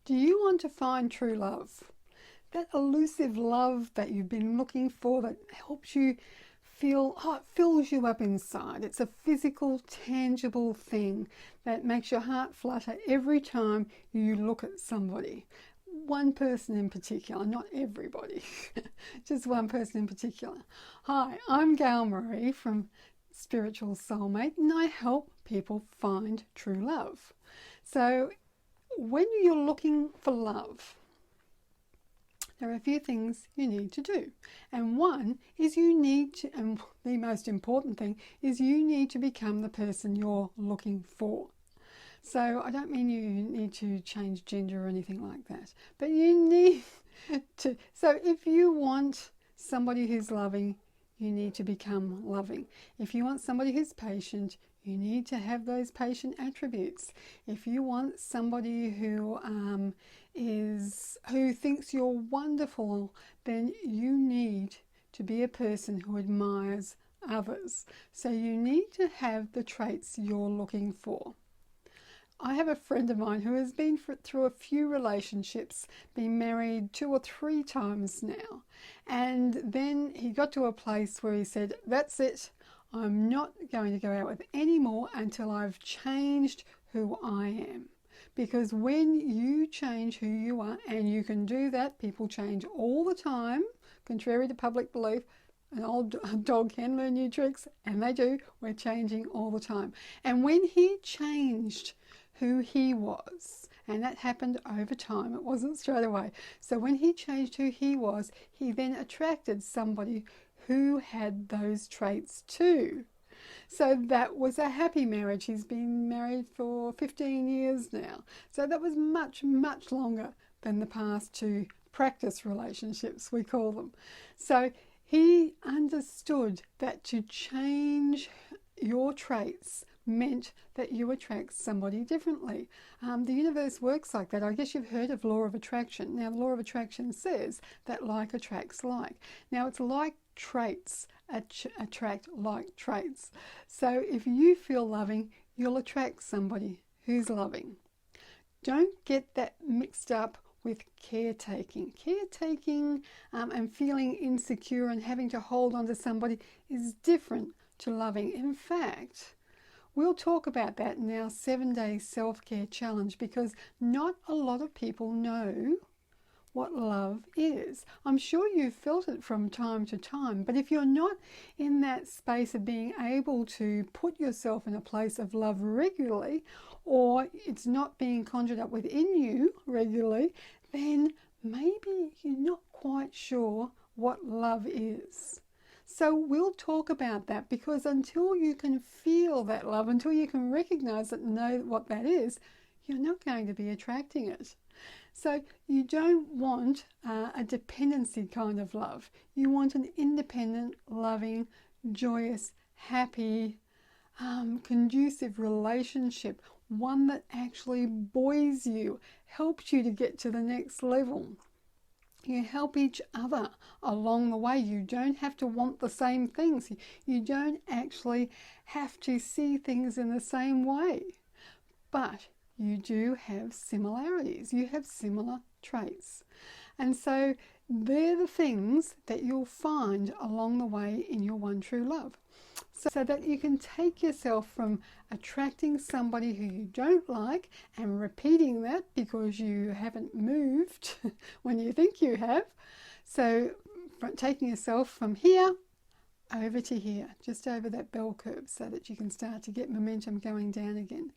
Do you want to find true love? That elusive love that you've been looking for, that helps you feel, it fills you up inside. It's a physical, tangible thing that makes your heart flutter every time you look at somebody. One person in particular, not everybody, just one person in particular. Hi, I'm Gail Marie from Spiritual Soulmate, and I help people find true love. So when you're looking for love, there are a few things you need to do. And one is you need to, and the most important thing is you need to become the person you're looking for. So I don't mean you need to change gender or anything like that, but you need to. So if you want somebody who's loving, you need to become loving. If you want somebody who's patient, you need to have those patient attributes. If you want somebody who thinks you're wonderful, then you need to be a person who admires others. So you need to have the traits you're looking for. I have a friend of mine who has been through a few relationships, been married 2 or 3 times now. And then he got to a place where he said, that's it. I'm not going to go out with any more until I've changed who I am. Because when you change who you are, and you can do that, people change all the time, contrary to public belief. An old dog can learn new tricks, and they do. We're changing all the time. And when he changed who he was, and that happened over time, it wasn't straight away. So when he changed who he was, he then attracted somebody who had those traits too. So that was a happy marriage. He's been married for 15 years now. So that was much, much longer than the past 2 practice relationships, we call them. So he understood that to change your traits meant that you attract somebody differently. The universe works like that. I guess you've heard of law of attraction. Now, the law of attraction says that like attracts like. Now, it's like traits attract like traits. So if you feel loving, you'll attract somebody who's loving. Don't get that mixed up with caretaking. Caretaking and feeling insecure and having to hold on to somebody is different to loving. In fact, we'll talk about that in our 7-day self-care challenge, because not a lot of people know what love is. I'm sure you've felt it from time to time, but if you're not in that space of being able to put yourself in a place of love regularly, or it's not being conjured up within you regularly, then maybe you're not quite sure what love is. So we'll talk about that, because until you can feel that love, until you can recognize it and know what that is, you're not going to be attracting it. So you don't want a dependency kind of love. You want an independent, loving, joyous, happy, conducive relationship. One that actually buoys you, helps you to get to the next level. You help each other along the way. You don't have to want the same things. You don't actually have to see things in the same way. But you do have similarities. You have similar traits. And so they're the things that you'll find along the way in your one true love. So that you can take yourself from attracting somebody who you don't like and repeating that because you haven't moved when you think you have. So taking yourself from here over to here, just over that bell curve, so that you can start to get momentum going down again.